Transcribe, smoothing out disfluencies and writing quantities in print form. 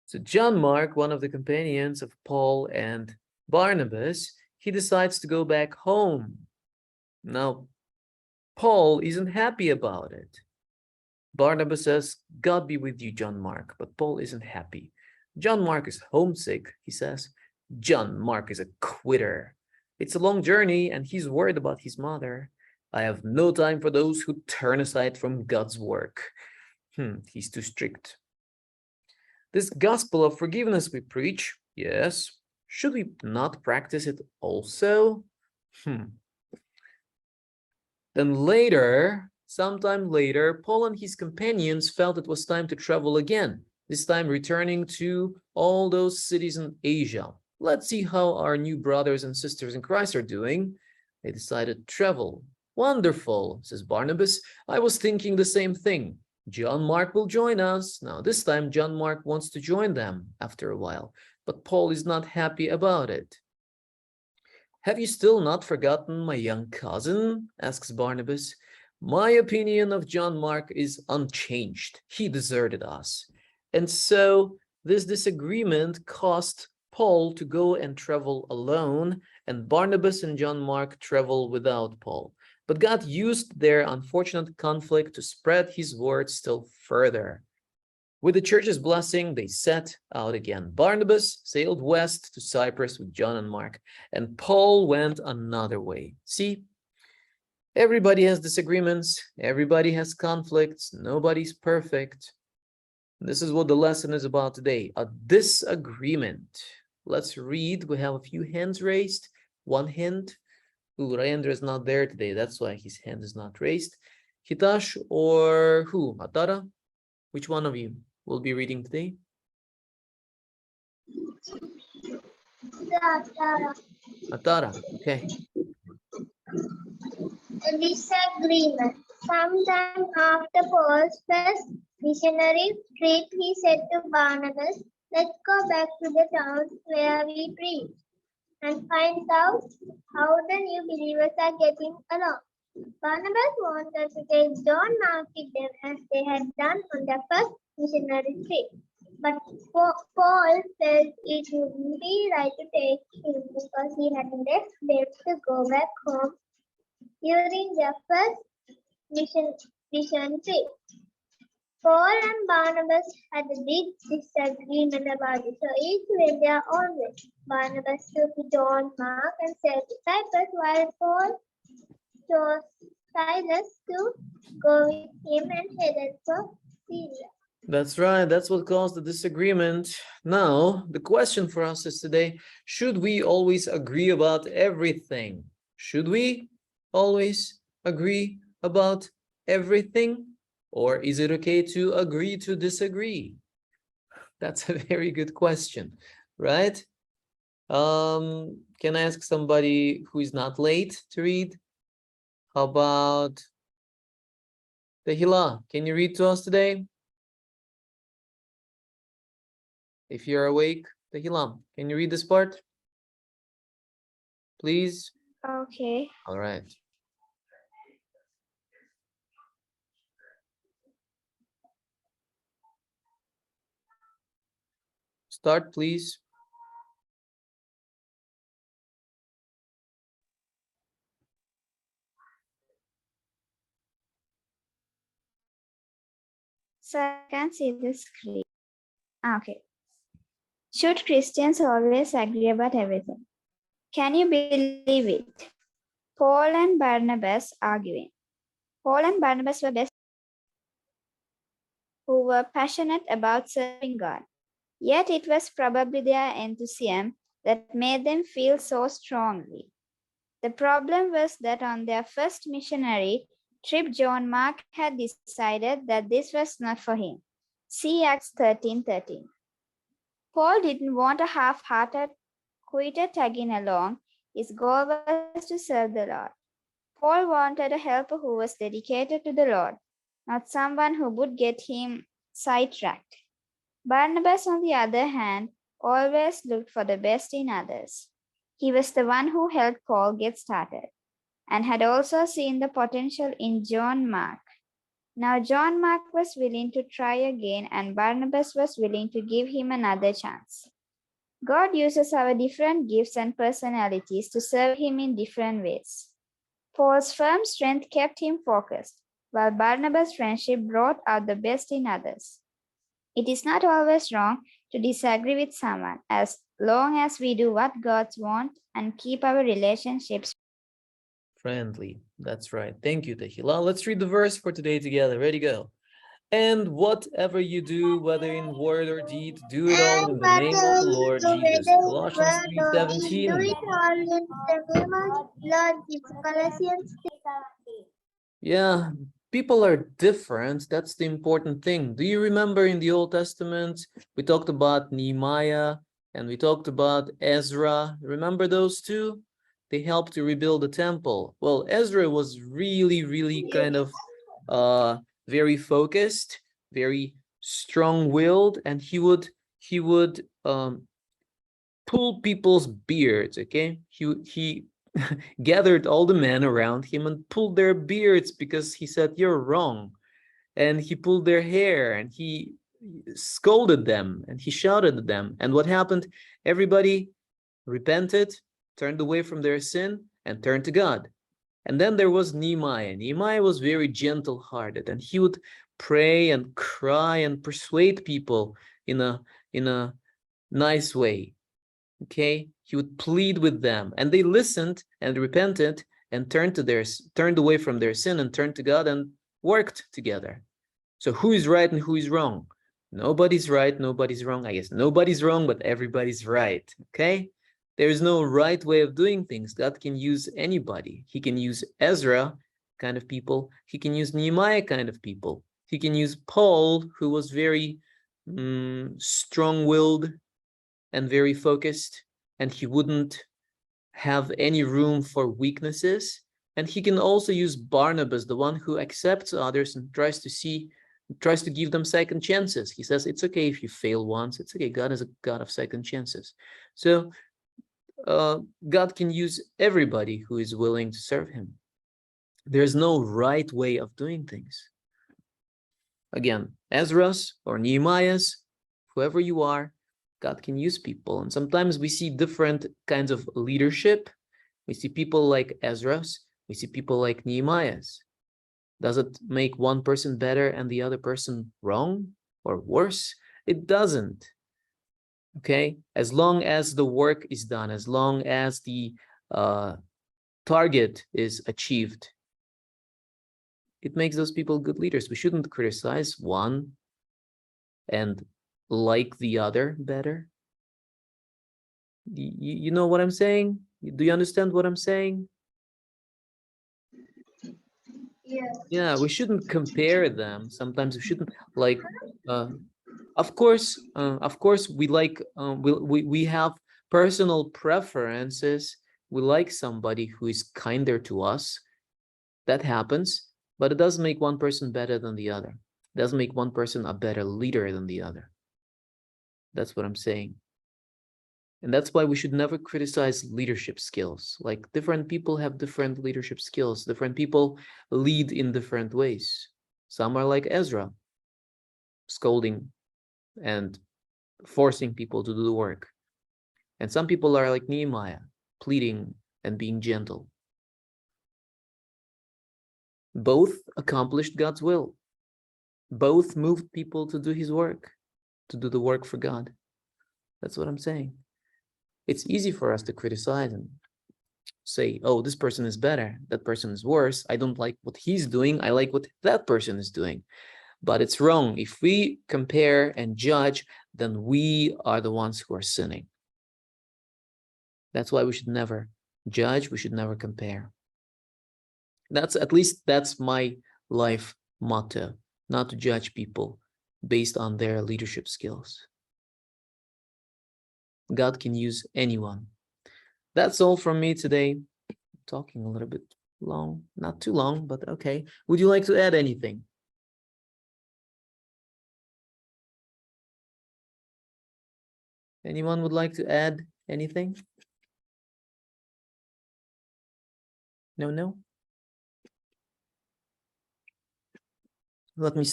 So John Mark, one of the companions of Paul and Barnabas, he decides to go back home. Now, Paul isn't happy about it. Barnabas says, God be with you, John Mark, but Paul isn't happy. John Mark is homesick, he says. John Mark is a quitter. It's a long journey and he's worried about his mother. I have no time for those who turn aside from God's work. He's too strict. This gospel of forgiveness we preach, yes, should we not practice it also? Then later, sometime later, Paul and his companions felt it was time to travel again, this time returning to all those cities in Asia. Let's see how our new brothers and sisters in Christ are doing. They decided to travel. Wonderful, says Barnabas. I was thinking the same thing. John Mark will join us. Now, this time, John Mark wants to join them after a while, but Paul is not happy about it. Have you still not forgotten my young cousin? Asks Barnabas. My opinion of John Mark is unchanged. He deserted us. And so this disagreement caused Paul to go and travel alone, and Barnabas and John Mark travel without Paul. But God used their unfortunate conflict to spread his word still further. With the church's blessing, they set out again. Barnabas sailed west to Cyprus with John and Mark, and Paul went another way. See, everybody has disagreements, everybody has conflicts, nobody's perfect. This is what the lesson is about today, a disagreement. Let's read. We have a few hands raised. One hand. Rayendra is not there today. That's why his hand is not raised. Hitash or who? Atara? Which one of you will be reading today? Atara. Okay. A disagreement. Sometime after Paul's first missionary trip, he said to Barnabas, let's go back to the towns where we preach and find out how the new believers are getting along. Barnabas wanted to take John Mark with them as they had done on their first missionary trip. But Paul felt it wouldn't be right to take him because he had left them to go back home during their first mission trip. Paul and Barnabas had a big disagreement about it, so each went their own way. Barnabas took John Mark and sailed to Cyprus, while Paul chose Silas to go with him and headed for Syria. That's right. That's what caused the disagreement. Now, the question for us is today, should we always agree about everything? Should we always agree about everything? Or is it okay to agree to disagree? That's a very good question, right? Can I ask somebody who is not late to read? How about Tehila? Can you read to us today? If you're awake, Tehila, can you read this part? Please? Okay. All right. Start, please. So I can see the screen. Okay. Should Christians always agree about everything? Can you believe it? Paul and Barnabas arguing. Paul and Barnabas were best who were passionate about serving God. Yet it was probably their enthusiasm that made them feel so strongly. The problem was that on their first missionary trip, John Mark had decided that this was not for him. See Acts 13:13. Paul didn't want a half-hearted quitter tagging along. His goal was to serve the Lord. Paul wanted a helper who was dedicated to the Lord, not someone who would get him sidetracked. Barnabas, on the other hand, always looked for the best in others. He was the one who helped Paul get started and had also seen the potential in John Mark. Now John Mark was willing to try again, and Barnabas was willing to give him another chance. God uses our different gifts and personalities to serve him in different ways. Paul's firm strength kept him focused, while Barnabas' friendship brought out the best in others. It is not always wrong to disagree with someone as long as we do what God wants and keep our relationships Friendly. That's right. Thank you, Tehila. Let's read the verse for today together. Ready, go. And whatever you do, whether in word or deed, do it all And in the name of whatever the you Lord do, Jesus. whether in Colossians word or deed, do 3:17. it all in the name of Lord Jesus. Colossians. Yeah, people are different. That's the important thing. Do you remember in the Old Testament, we talked about Nehemiah and we talked about Ezra? Remember those two? They helped to rebuild the temple. Well, Ezra was really kind of very focused, very strong-willed, and he would pull people's beards, okay? He gathered all the men around him and pulled their beards because he said, "You're wrong." And he pulled their hair and he scolded them and he shouted at them. And what happened? Everybody repented, turned away from their sin, and turned to God. And then there was Nehemiah. Nehemiah was very gentle-hearted, and he would pray and cry and persuade people in a nice way. Okay, he would plead with them, and they listened and repented and turned away from their sin and turned to God and worked together. So who is right and who is wrong? Nobody's right, nobody's wrong. I guess nobody's wrong, but everybody's right. Okay, there is no right way of doing things. God can use anybody. He can use Ezra kind of people. He can use Nehemiah kind of people. He can use Paul, who was very strong-willed and very focused, and he wouldn't have any room for weaknesses. And he can also use Barnabas, the one who accepts others and tries to give them second chances. He says, it's okay if you fail once. It's okay. God is a God of second chances. So God can use everybody who is willing to serve him. There's no right way of doing things. Again, Ezra's or Nehemiah's, whoever you are, God can use people. And sometimes we see different kinds of leadership. We see people like Ezra's. We see people like Nehemiah's. Does it make one person better and the other person wrong or worse? It doesn't. Okay? As long as the work is done, as long as the target is achieved, it makes those people good leaders. We shouldn't criticize one and like the other better. You know what I'm saying? Do you understand what I'm saying? Yeah, we shouldn't compare them. Sometimes we shouldn't like of course we like we have personal preferences. We like somebody who is kinder to us. That happens, but it doesn't make one person better than the other. It doesn't make one person a better leader than the other. That's what I'm saying. And that's why we should never criticize leadership skills. Like different people have different leadership skills. Different people lead in different ways. Some are like Ezra, scolding and forcing people to do the work. And some people are like Nehemiah, pleading and being gentle. Both accomplished God's will. Both moved people to do his work, to do the work for God. That's what I'm saying. It's easy for us to criticize and say, oh, this person is better, that person is worse. I don't like what he's doing. I like what that person is doing. But it's wrong. If we compare and judge, then we are the ones who are sinning. That's why we should never judge. We should never compare. At least that's my life motto, not to judge people based on their leadership skills. God can use anyone. That's all from me today. I'm talking a little bit long, not too long, but okay. Would you like to add anything? Anyone would like to add anything? No? Let me